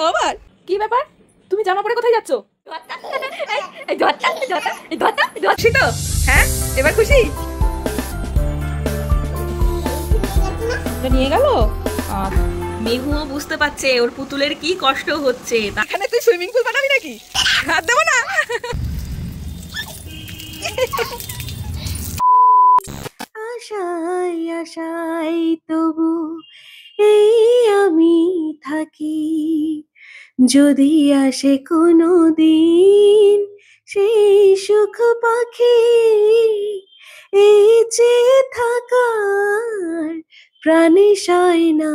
আবার কি ব্যাপার? তুমি জামা পরে কোথায় যাচ্ছ? খুশি তো? হ্যাঁ, এবার খুশি? নিয়ে গেল। মেহুও বুঝতে পারছে ওর পুতুলের কি কষ্ট হচ্ছে। এখানে তুই সুইমিং পুল বানাবি নাকি? হাত দেবো না। আশায় আশায় তবু এই আমি থাকি, যদি আসে কোনো দিন সেই সুখ পাখি, এই যে থাকার প্রাণে সয় না,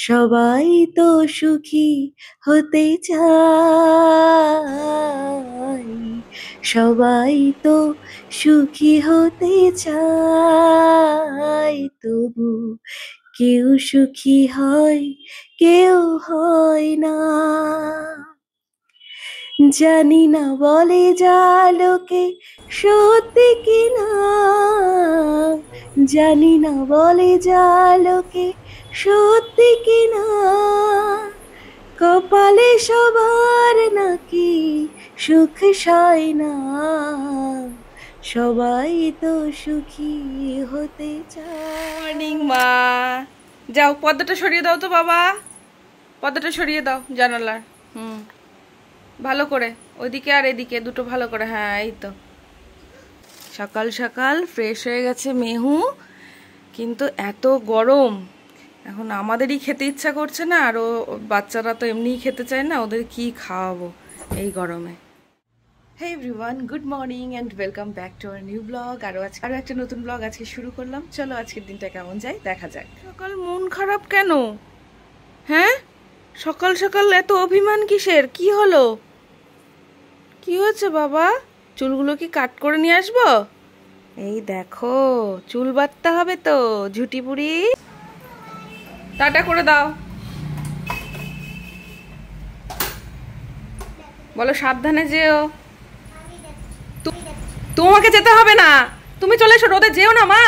সবাই তো সুখী হতে চায়, সবাই তো সুখী হতে চায়, তবু কেউ সুখী হয় কেউ হয় না। জানি না বলে যা লোকে সত্যি কিনা, জানি না বলে যা লোকে সত্যি কিনা, কপালে সবার নাকি সুখ সয় না, সবাই তো সুখী হতে চায়। মর্নিং মা। যাও পর্দাটা সরিয়ে দাও তো বাবা, পর্দাটা সরিয়ে দাও জানালার। ভালো করে ওইদিকে আর এদিকে দুটো ভালো করে। হ্যাঁ এই তো। সকাল সকাল ফ্রেশ হয়ে গেছে মেহু, কিন্তু এত গরম এখন আমাদেরই খেতে ইচ্ছা করছে না, আর বাচ্চারা তো এমনিই খেতে চায় না, ওদের কি খাওয়াবো এই গরমে। Hey everyone, good morning and welcome back to our new vlog. আরো একটা নতুন ব্লগ আজকে শুরু করলাম। চলো আজকের দিনটা কেমন যায় দেখা যাক। সকাল মন খারাপ কেন? হ্যাঁ, সকাল সকাল এত অভিমান কিসের? কি হলো? কি হয়েছে বাবা? চুলগুলো কি কাট করে নিয়ে আসবো? এই দেখো চুল বাঁধতে হবে তো ঝুটি বুড়ি। টাটা করে দাও, বলো সাবধানে যেও। তোমাকে যেতে হবে না, তুমি চলে এসো। রোদে যেও না মা।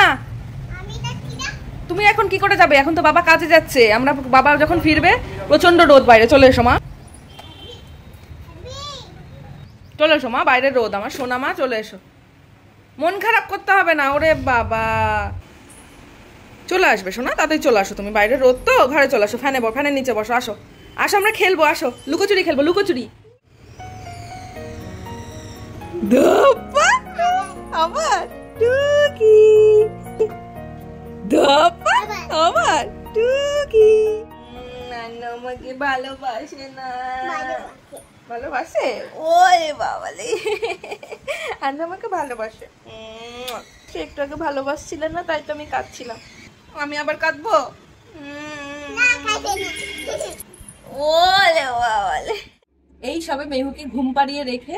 তুমি এখন কি করে যাবে? এখন তো বাবা কাজে যাচ্ছে, আমরা বাবা যখন ফিরবে প্রচন্ড রোদ বাইরে। চলে এসো মা, চলে এসো মা, বাইরে রোদ। আমার সোনা মা চলে এসো, মন খারাপ করতে হবে না। ওরে বাবা, চলে আসবে সোনা, তাড়াতাড়ি চলে আসো। তুমি বাইরে রোদ তো, ঘরে চলে আসো, ফ্যানের নিচে বসো। আসো আসো, আমরা খেলবো, আসো লুকোচুরি খেলবো, লুকোচুরি। আমার টুকি, আমার টুকি আমাকে ভালোবাসে না। ভালোবাসে? ওরে বাবালে, আন্না আমাকে ভালোবাসে। সে একটু আগে ভালোবাসছিল না, তাই তো আমি কাঁদছিলাম। আমি আবার কাঁদবো? ওরে বাবালে। এই সবে মেহুকে ঘুম পাড়িয়ে রেখে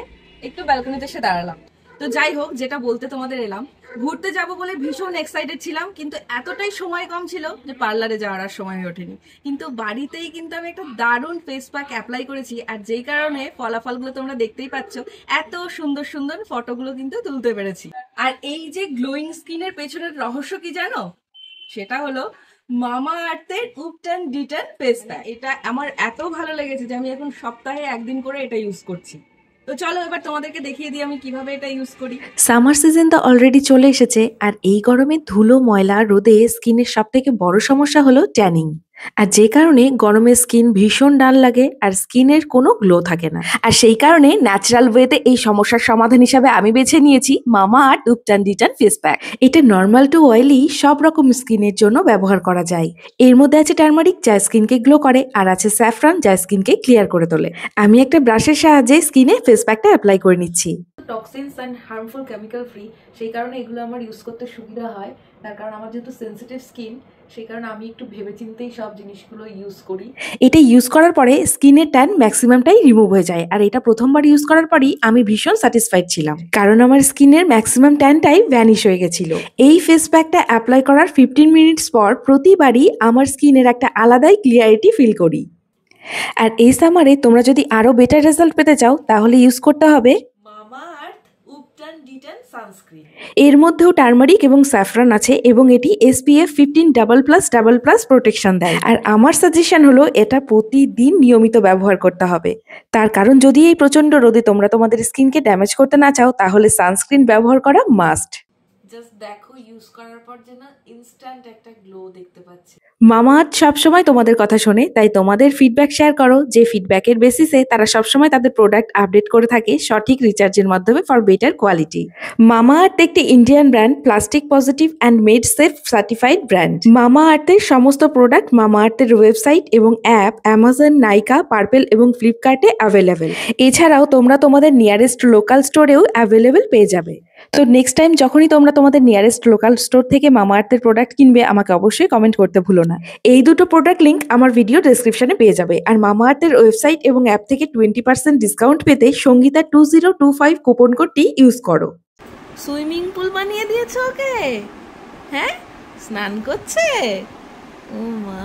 একটু ব্যালকনিতে এসে দাঁড়ালাম। তো যাই হোক, যেটা বলতে তোমাদের এলাম, ঘুরতে যাব বলে ভীষণ এক্সাইটেড ছিলাম, কিন্তু এতটাই সময় কম ছিল যে পার্লারে যাওয়ার আর সময় ওঠেনি। কিন্তু বাড়িতেই কিন্তু আমি একটা দারুণ ফেস প্যাক অ্যাপ্লাই করেছি, আর যেই কারণে ফলাফলগুলো তোমরা দেখতেই পাচ্ছ। এত সুন্দর সুন্দর ফটোগুলো কিন্তু তুলতে পেরেছি। আর এই যে গ্লোয়িং স্কিনের পেছনের রহস্য কি জানো? সেটা হলো মামা আর্থের উপটান ডিটান ফেস প্যাক। এটা আমার এত ভালো লেগেছে যে আমি এখন সপ্তাহে একদিন করে এটা ইউজ করছি। তো চলো এবার তোমাদেরকে দেখিয়ে দিই আমি কিভাবে এটা ইউজ করি। সামার সিজন তো অলরেডি চলে এসেছে, আর এই গরমে ধুলো ময়লা রোদে স্কিনের সব থেকে বড় সমস্যা হলো ট্যানিং। আর যে কারণে গরমে স্কিন ভীষণ ডাল লাগে আর স্কিনের কোনো গ্লো থাকে না। আর সেই কারণে ন্যাচারাল ওয়েতে এই সমস্যার সমাধান হিসাবে আমি বেছে নিয়েছি মামা আর্থ উপটান ডিটান ফেস প্যাক। এটা নর্মাল টু অয়েলি সব রকম স্কিনের জন্য ব্যবহার করা যায়। এর মধ্যে আছে টার্মারিক, যা স্কিনকে গ্লো করে, আর আছে স্যাফরন, যা স্কিনকে ক্লিয়ার করে তোলে। আমি একটা ব্রাশের সাহায্যে স্কিনে ফেস প্যাকটা অ্যাপ্লাই করে নিচ্ছি। Toxins and harmful chemical free, সেই কারণে এগুলো আমার ইউজ করতে সুবিধা হয়। তার কারণ আমার যেহেতু সেন্সিটিভ স্কিন, সেই কারণে আমি একটু ভেবেচিন্তেই সব জিনিসগুলো ইউজ করি। এটা ইউজ করার পরে স্কিনের ট্যান ম্যাক্সিমামটাই রিমুভ হয়ে যায়, আর এটা প্রথমবার ইউজ করার পরই আমি ভীষণ স্যাটিসফাইড ছিলাম, কারণ আমার স্কিনের ম্যাক্সিমাম ট্যানটাই ভ্যানিশ হয়ে গেছিল। এই ফেস প্যাকটা অ্যাপ্লাই করার 15 মিনিটস পর প্রতিবারই আমার স্কিনের একটা আলাদাই ক্লিয়ারিটি ফিল করি। আর এই সামারে তোমরা যদি আরো বেটার রেজাল্ট পেতে চাও তাহলে ইউজ করতে হবে মামা আর্থ উপটান ডিটান অ্যান্ড সানস্ক্রিন। এর মধ্যেও টার্মারিক এবং স্যাফরান আছে এবং এটি SPF 15++++ প্রোটেকশন দেয়। আর আমার সাজেশন হলো এটা প্রতিদিন নিয়মিত ব্যবহার করতে হবে। তার কারণ যদি এই প্রচন্ড রোদে তোমরা তোমাদের স্কিনকে ড্যামেজ করতে না চাও তাহলে সানস্ক্রিন ব্যবহার করা মাস্ট। জাস্ট দেখো ইউজ করার পর যেন ইনস্ট্যান্ট একটা গ্লো দেখতে পাচ্ছি। মামাআর্থ সবসময় তোমাদের কথা শোনে, তাই তোমাদের ফিডব্যাক শেয়ার করো, যে ফিডব্যাকের বেসিসে তারা সবসময় তাদের প্রোডাক্ট আপডেট করে থাকে সঠিক রিচার্জের মাধ্যমে ফর বেটার কোয়ালিটি। মামাআর্থ একটি Indian brand, plastic positive and made safe certified brand. মামাআর্থের সমস্ত প্রোডাক্ট মামাআর্থের ওয়েবসাইট এবং অ্যাপ অ্যামাজন, নাইকা, পার্পেল এবং ফ্লিপকার্টে অ্যাভেলেবেল। এছাড়াও তোমরা তোমাদের নিয়ারেস্ট লোকাল স্টোরেও অ্যাভেলেবেল পেয়ে যাবে। তো নেক্সট টাইম যখনই তোমরা তোমাদের নিয়ারেস্ট লোকাল স্টোর থেকে মামাআর্থের প্রোডাক্ট কিনবে আমাকে অবশ্যই কমেন্ট করতে ভুলো না। এই দুটো প্রোডাক্ট লিংক আমার ভিডিও ডেসক্রিপশনে পেয়ে যাবে। আর মামাআর্থের ওয়েবসাইট এবং অ্যাপ থেকে 20% ডিসকাউন্ট পেতে সঙ্গীতা 2025 কুপন কোডটি ইউজ করো। সুইমিং পুল বানিয়ে দিয়েছো ওকে? হ্যাঁ, স্নান করছে। ও মা,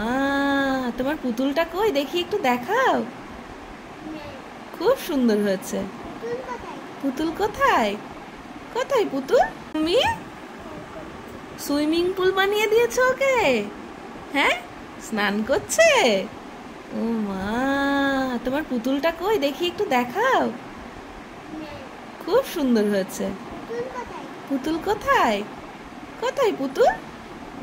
তোমার পুতুলটা কই দেখি, একটু দেখাও। খুব সুন্দর হয়েছে। পুতুল কোথায়? কোথায় পুতুল? তুমি সুইমিং পুল বানিয়ে দিয়েছো ওকে? হ্যাঁ, স্নান করছে। ও মা, তোমার পুতুলটা কই দেখি, একটু দেখাও। খুব সুন্দর হয়েছে। পুতুল কোথায়? কোথায় পুতুল?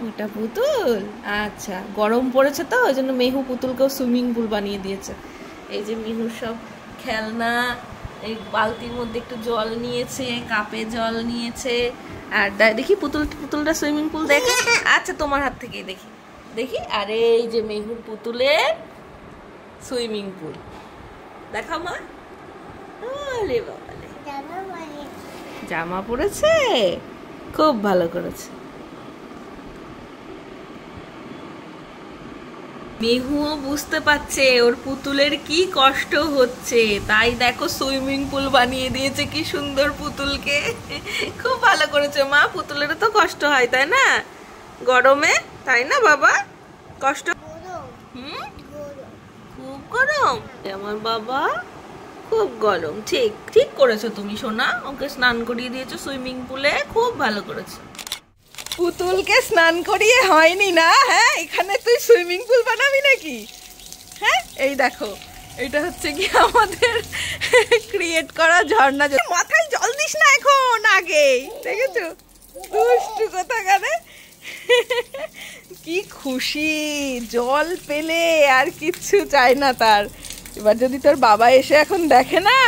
ওটা পুতুল। আচ্ছা, গরম পড়েছে তো ওই জন্য মেহু পুতুলকেও সুইমিং পুল বানিয়ে দিয়েছে। এই যে মেহুর সব খেলনা, এই বালতির মধ্যে একটু জল নিয়েছে, কাপে জল নিয়েছে। আর দেখি পুতুলটা সুইমিং পুল দেখে। আচ্ছা, তোমার হাত থেকেই দেখি দেখি। আরে এই যে মেহুর পুতুলের সুইমিং পুল, দেখাও মা। ওরে বাবালে, জামা পরেছে, খুব ভালো করেছে। মেহুও বুঝতে পারছে ওর পুতুলের কি কষ্ট হচ্ছে, তাই দেখো সুইমিং পুল বানিয়ে দিয়েছে। কি সুন্দর পুতুলকে, খুব ভালো করেছে মা। পুতুলের তো কষ্ট হয় তাই না গরমে, তাই না বাবা? কষ্ট, খুব গরম আমার বাবা, খুব গরম। ঠিক ঠিক করেছো তুমি সোনা, ওকে স্নান করিয়ে দিয়েছো সুইমিং পুলে, খুব ভালো করেছো। পুতুলকে স্নান করিয়ে হয়নি না? হ্যাঁ, এখানে তুই সুইমিং পুল বানাবি নাকি? হ্যাঁ, এই দেখো, এটা হচ্ছে কি আমাদের ক্রিয়েট করা ঝর্ণা। মাথায় জল দিস না এখন, আগে দেখেছো দুষ্টু কোথাকারে। কি খুশি, জল পেলে আর কিচ্ছু চাই না তার। এবার যদি তোর বাবা এসে এখন দেখে না,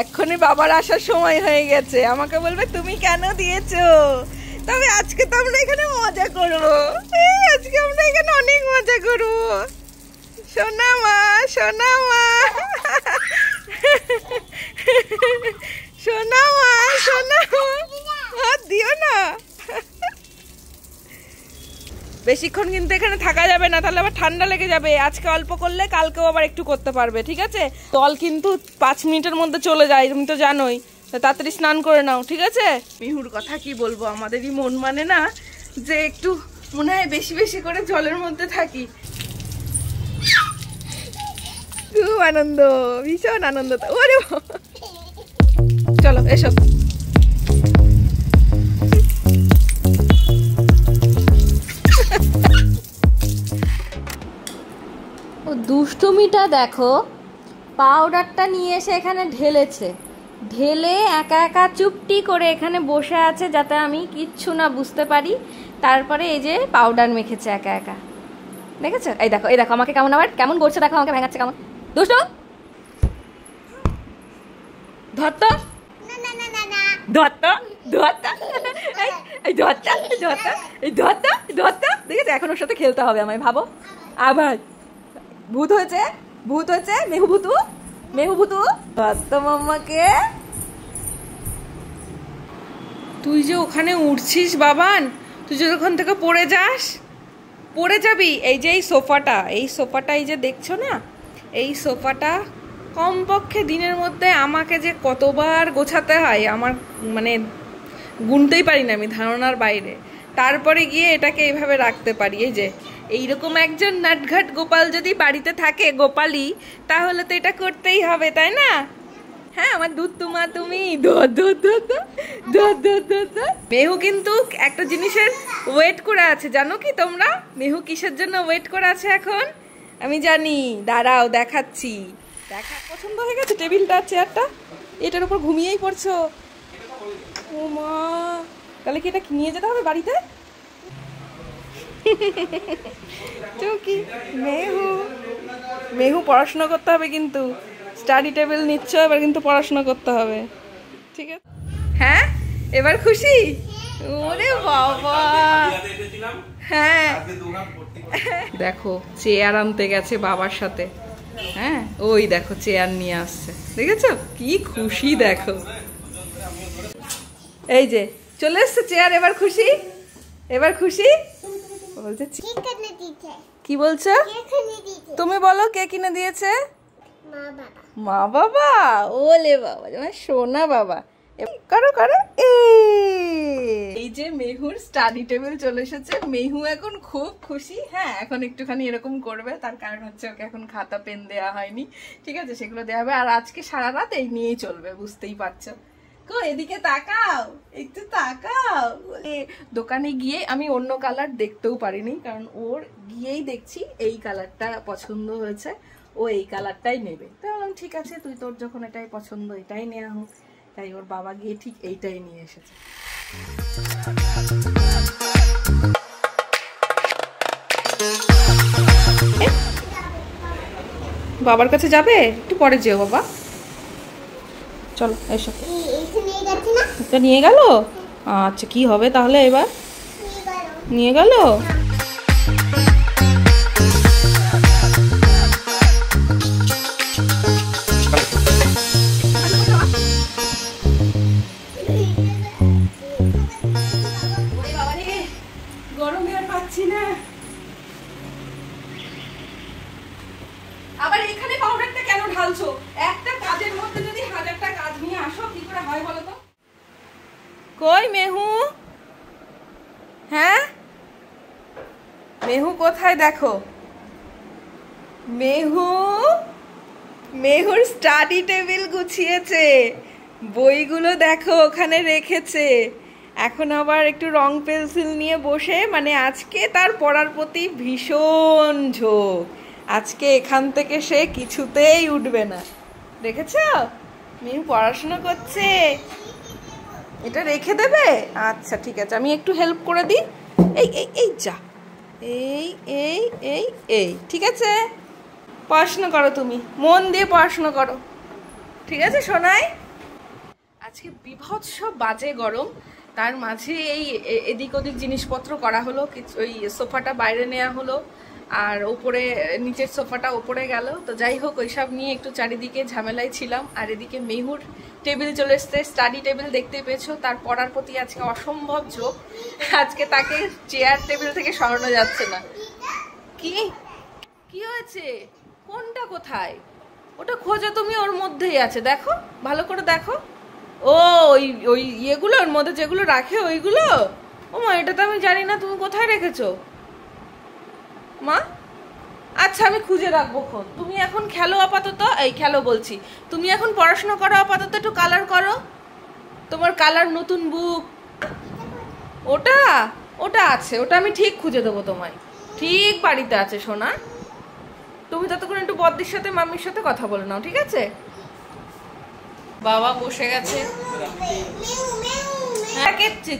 এক্ষুনি বাবার আসার সময় হয়ে গেছে, আমাকে বলবে তুমি কেন দিয়েছো। তবে আজকে তো আমরা এখানে মজা করবো, আজকে আমরা এখানে অনেক মজা করবো। সোনা মা, সোনা মা, সোনা মা, সোনা মা, হাত দিও না। বেশিক্ষণ কিন্তু এখানে থাকা যাবে না, তাহলে আবার ঠান্ডা লেগে যাবে। আজকে অল্প করলে কালকেও আবার একটু করতে পারবে, ঠিক আছে? জল কিন্তু 5 মিনিটের মধ্যে চলে যায়, তুমি তো জানোই। তাড়াতাড়ি স্নান করে নাও, ঠিক আছে? মিহুর কথা কি বলবো, আমাদেরই মন মানে না যে একটু মনে হয় বেশি বেশি করে জলের মধ্যে থাকি। খুব আনন্দ, ভীষণ আনন্দ। ওরে চলো এসো। ও দুষ্টুমিটা দেখো, পাউডারটা নিয়ে এসে এখানে ঢেলেছে, ঢেলে একা একা চুপটি করে এখানে বসে আছে যাতে আমি কিচ্ছু না বুঝতে পারি। তারপরে এই যে পাউডার মেখেছে একা একা, দেখেছো? এই দেখো, এই দেখো আমাকে কেমন, আবার কেমন করছে দেখো, আমাকে ভেঙাচ্ছে কেমন। দুষ্টু, ধরতো ধরতো ধরতো, এই ধরতো ধরতো, এই ধরতো ধরতো, দেখেছো? এখন ওর সাথে খেলতে হবে আমায়, ভাবো। আবার ভূত হয়েছে, ভূত হয়েছে, মেহু ভূতু, মেহু ভূতু ধরতো মাম্মাকে। তুই যে ওখানে উঠছিস বাবান, তুই যদি ওখান থেকে পড়ে যাস, পড়ে যাবি। এই যে এই সোফাটা, এই সোফাটা এই যে দেখছো না, এই সোফাটা কমপক্ষে দিনের মধ্যে আমাকে যে কতবার গোছাতে হয় আমার মানে গুনতেই পারি না আমি, ধারণার বাইরে। তারপরে গিয়ে এটাকে এইভাবে রাখতে পারি। এই যে এইরকম একজন নাটঘাট গোপাল যদি বাড়িতে থাকে, গোপালই, তাহলে তো এটা করতেই হবে, তাই না? হ্যাঁ আমার দুধ তোমা তুমি দুধ দুধ দুধ দুধ দুধ দুধ। মেহু কিন্তু একটা জিনিসের ওয়েট করে আছে, জানো কি তোমরা? মেহু কিসের জন্য ওয়েট করে আছে এখন আমি জানি, দাঁড়াও দেখাচ্ছি। দেখা পছন্দ হয়ে গেছে টেবিলটা, চেয়ারটা, এটার উপর ঘুমিয়েই পড়ছো। ও মা, তাহলে কি এটা নিয়ে যেতে হবে বাড়িতে? চুকি মেহু, মেহু পড়াশোনা করতে হবে কিন্তু, স্টাডি টেবিল নিচ্ছ এবার কিন্তু পড়াশোনা করতে হবে, ঠিক আছে? হ্যাঁ এবার খুশি? ওরে বাবা, হ্যাঁ দেখো চেয়ার আনতে গেছে বাবার সাথে, হ্যাঁ ওই দেখো চেয়ার নিয়ে আসছে, দেখেছো কি খুশি দেখো। এই যে চলে এসছে চেয়ার, এবার খুশি? এবার খুশি বলছে? কি বলছো তুমি? বলো কে কিনে দিয়েছে? মা বাবা। ওলে বাবা, আমার সোনা বাবা। করো করো। এই যে মেহুর স্টাডি টেবিল চলে এসেছে, মেহু এখন খুব খুশি। হ্যাঁ এখন একটুখানি এরকম করবে, তার কারণ হচ্ছে ওকে এখন খাতা পেন দেওয়া হয়নি, ঠিক আছে, সেগুলো দেওয়া হবে। আর আজকে সারা রাত এই নিয়েই চলবে, বুঝতেই পারছো। কো এদিকে তাকাও, একটু তাকাও। দোকানে গিয়ে আমি অন্য কালার দেখতেও পারিনি, কারণ ওর গিয়েই দেখছি এই কালারটা পছন্দ হয়েছে, ও এই কালারটাই নেবে। তো বললাম ঠিক আছে, তুই তোর যখন এটাই পছন্দ এটাই নেওয়া হোক। তাই ওর বাবা গিয়ে ঠিক এইটাই নিয়ে এসেছে। বাবার কাছে যাবে? একটু পরে যেও বাবা, চলো এসো। এটা নিয়ে গেল? আচ্ছা কি হবে তাহলে এবার? নিয়ে গেল। গরমে আর পাচ্ছি না। আবার এখানে পাউডারটা কেন ঢালছো? একটা কাজের মধ্যে যদি হাজারটা কাজ নিয়ে আসো কি করে হয় বলো তো? কই মেহু? হ্যাঁ মেহু কোথায়? দেখো মেহু, মেহুর স্টাডি টেবিল গুছিয়েছে, বইগুলো দেখো ওখানে রেখেছে। এখন আবার একটু রং পেন্সিল নিয়ে বসে, মানে আজকে তার পড়ার প্রতি ভীষণ ঝোঁক। আজকে এখান থেকে সে কিছুতেই উঠবে না, দেখেছ? মেহু পড়াশোনা করছে। এটা রেখে দেবে? আচ্ছা ঠিক আছে, আমি একটু হেল্প করে দিই। এই এই এই যা, এই এই এই এই, ঠিক আছে? পড়াশোনা করো, তুমি মন দিয়ে পড়াশোনা করো, ঠিক আছে সোনাই? আজকে বিভৎস বাজে গরম, তার মাঝে এই এদিক ওদিক জিনিসপত্র করা হলো, ওই সোফাটা বাইরে নেওয়া হলো, আর ওপরে নিচের সোফাটা ওপরে গেল। তো যাই হোক, ওইসব নিয়ে একটু চারিদিকে ঝামেলায় ছিলাম। আর এদিকে মেহুর টেবিল চলে এসছে, স্টাডি টেবিল দেখতে পেয়েছো, তার পড়ার প্রতি আজকে অসম্ভব ঝোঁক। আজকে তাকে চেয়ার টেবিল থেকে সরানো যাচ্ছে না। কি কি হয়েছে? কোনটা কোথায়? ওটা খোঁজো তুমি, ওর মধ্যেই আছে, দেখো ভালো করে দেখো। ও ওই ওই ইয়েগুলোর মধ্যে যেগুলো রাখে ওইগুলো? ও মা, এটা তো আমি জানি না, তুমি কোথায় রেখেছো মা? আচ্ছা আমি খুঁজে রাখবো খন, তুমি এখন খেলো আপাতত। এই খেলো বলছি, তুমি এখন পড়াশোনা করো আপাতত, একটু কালার করো, তোমার কালার নতুন বুক। ওটা ওটা আছে, ওটা আমি ঠিক খুঁজে দেবো তোমায়, ঠিক বাড়িতে আছে সোনা। তুমি ততক্ষণ একটু বদ্দির সাথে মাম্মির সাথে কথা বলে নাও, ঠিক আছে? বাবা বসে গেছে,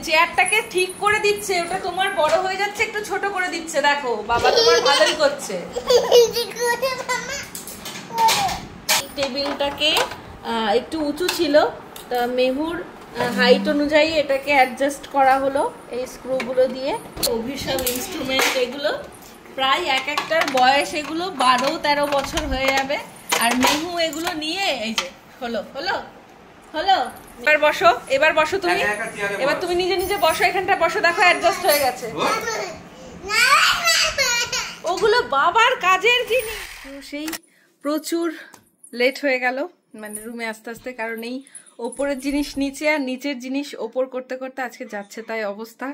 চেয়ারটাকে ঠিক করে দিচ্ছে, ওটা তোমার বড় হয়ে যাচ্ছে, একটু ছোট করে দিচ্ছে, দেখো বাবা তোমার ভালোই করছে। টেবিলটাকে একটু উঁচু ছিল, তা মেহুর হাইট অনুযায়ী এটাকে অ্যাডজাস্ট করা হলো এই স্ক্রুগুলো দিয়ে। অভিশাল ইনস্ট্রুমেন্ট এগুলো, প্রায় এক একটার বয়স এগুলো 12-13 বছর হয়ে যাবে। আর মেহু এগুলো নিয়ে এই যে হলো হলো হলো। এবার বসো, এবার বসো তুমি, এবার তুমি নিজে নিজে বসো, এখানটা বসো, দেখো অ্যাডজাস্ট হয়ে গেছে। ওগুলো বাবার কাজের জিনিস। সেই প্রচুর লেট হয়ে গেল মানে রুমে আস্তে আস্তে, কারণ এই ওপরের জিনিস নিচে আর নিচের জিনিস ওপর করতে করতে আজকে যাচ্ছে তাই অবস্থা।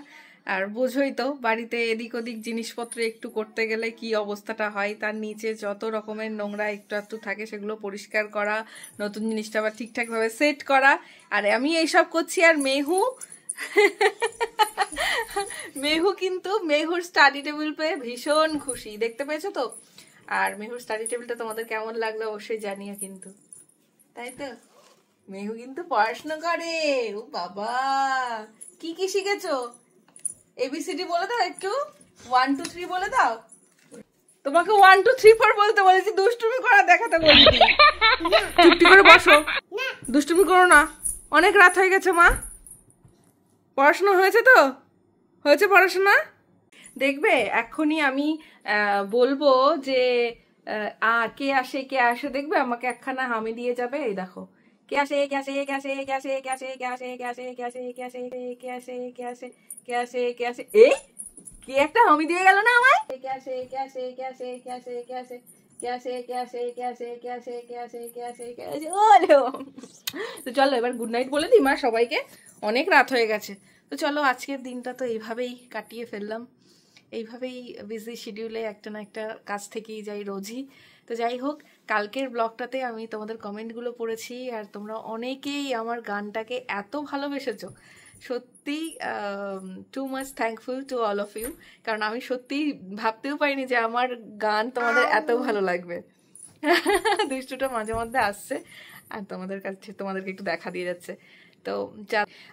আর বোঝোই তো বাড়িতে এদিক ওদিক জিনিসপত্র একটু করতে গেলে কি অবস্থাটা হয়, তার নিচে যত রকমের নোংরা একটু একটু থাকে সেগুলো পরিষ্কার করা, নতুন জিনিসটা আবার ঠিকঠাকভাবে সেট করা। আর আমি এইসব করছি আর মেহু কিন্তু মেহুর স্টাডি টেবিল পেয়ে ভীষণ খুশি, দেখতে পেয়েছো তো। আর মেহুর স্টাডি টেবিলটা তোমাদের কেমন লাগলো অবশ্যই জানিও কিন্তু, তাই তো। মেহু কিন্তু পড়াশোনা করে, ও বাবা কি কি শিখেছো? এবিসিডি বলে দাও একটু, 1 2 3 বলে দাও। তোমাকে 1 2 3 4 বলতে বলেছি, দুষ্টুমি করা দেখাতে বলিনি। চুপটি করে বসো, দুষ্টুমি করো না। অনেক রাত হয়ে গেছে মা, পড়াশোনা হয়েছে তো? হয়েছে পড়াশোনা? দেখবে এক্ষুনি আমি বলবো যে কে আসে কে আসে, দেখবে আমাকে একখানা হামি দিয়ে যাবে। এই দেখো, কে আসে কে আসে কে আসে কে আসে কে আসে কে আসে কে আসে কে আসে কে আসে কে আসে কে আসে কে আসে কে আসে, এই কি একটা হামি দিয়ে গেল না আমায়। কে আসে কে আসে কে আসে কে আসে কে আসে কে আসে কে আসে কে আসে কে আসে কে আসে কে আসে কে আসে। ওলো, তো চলো এবার গুড নাইট বলে দিই মা সবাইকে, অনেক রাত হয়ে গেছে। তো চলো আজকের দিনটা তো এইভাবেই কাটিয়ে ফেললাম, এইভাবেই বিজি শিডিউলে একটা না একটা কাজ থেকেই যাই রোজই। তো যাই হোক, কালকের ব্লগটাতে আমি তোমাদের কমেন্টগুলো পড়েছি আর তোমরা অনেকেই আমার গানটাকে এত ভালোবেসেছো, সত্যি too much thankful to all of you. কারণ আমি সত্যি ভাবতেও পারিনি যে আমার গান তোমাদের এত ভালো লাগবে। দুষ্টুটা মাঝে মধ্যে আসছে আর তোমাদের কাছে তোমাদেরকে একটু দেখা দিয়ে যাচ্ছে। তো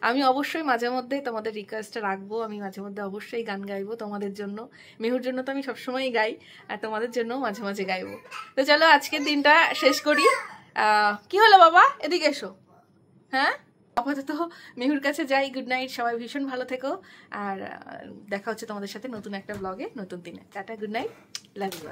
আমি অবশ্যই মাঝে মধ্যে তোমাদের রিকোয়েস্টটা রাখবো, আমি মাঝে মধ্যে অবশ্যই গান গাইবো তোমাদের জন্য। মেহুর জন্য তো আমি সবসময়ই গাই, আর তোমাদের জন্য মাঝে মাঝে গাইবো। তো চলো আজকের দিনটা শেষ করি। কি হলো বাবা, এদিকে এসো। হ্যাঁ, আপাতত মেহুর কাছে যাই। গুড নাইট, সবাই ভীষণ ভালো থেকো। আর দেখা হচ্ছে তোমাদের সাথে নতুন একটা ব্লগে নতুন দিনে। টাটা, গুড নাইট, লাভ ইউ।